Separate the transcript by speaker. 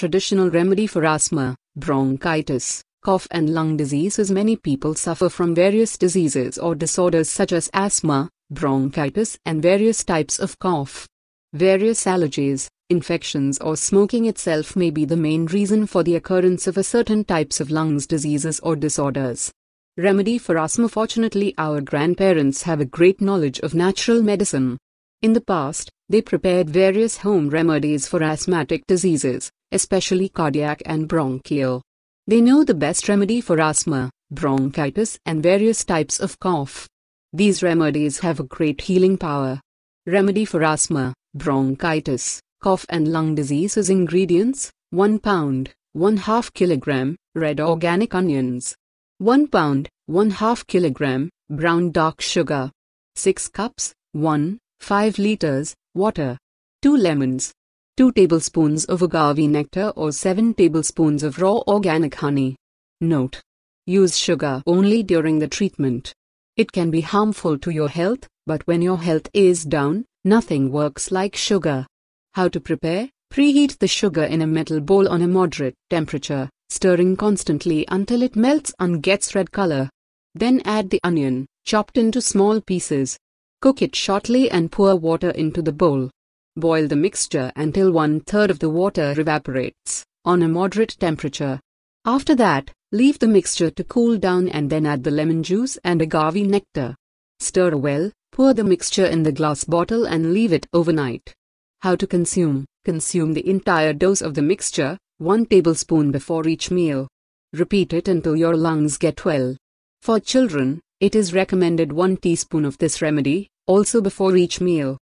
Speaker 1: traditional remedy for asthma, bronchitis, cough and lung diseases. Many people suffer from various diseases or disorders such as asthma, bronchitis and various types of cough. Various allergies, infections or smoking itself may be the main reason for the occurrence of a certain types of lungs diseases or disorders. Remedy for asthma. Fortunately, our grandparents have a great knowledge of natural medicine. In the past, they prepared various home remedies for asthmatic diseases, especially cardiac and bronchial. They know the best remedy for asthma, bronchitis and various types of cough. These remedies have a great healing power. Remedy for asthma, bronchitis, cough and lung diseases. Ingredients: 1 pound, 1/2 kilogram, red organic onions. 1 pound, 1/2 kilogram, brown dark sugar. 6 cups, 1.5 liters, water. 2 lemons. 2 tablespoons of agave nectar or 7 tablespoons of raw organic honey. Note: use sugar only during the treatment. It can be harmful to your health, but when your health is down, nothing works like sugar. How to prepare? Preheat the sugar in a metal bowl on a moderate temperature, stirring constantly until it melts and gets red color. Then add the onion, chopped into small pieces. Cook it shortly and pour water into the bowl. Boil the mixture until 1/3 of the water evaporates, on a moderate temperature. After that, leave the mixture to cool down and then add the lemon juice and agave nectar. Stir well, pour the mixture in the glass bottle and leave it overnight. How to consume? Consume the entire dose of the mixture, 1 tablespoon before each meal. Repeat it until your lungs get well. For children, it is recommended 1 teaspoon of this remedy, also before each meal.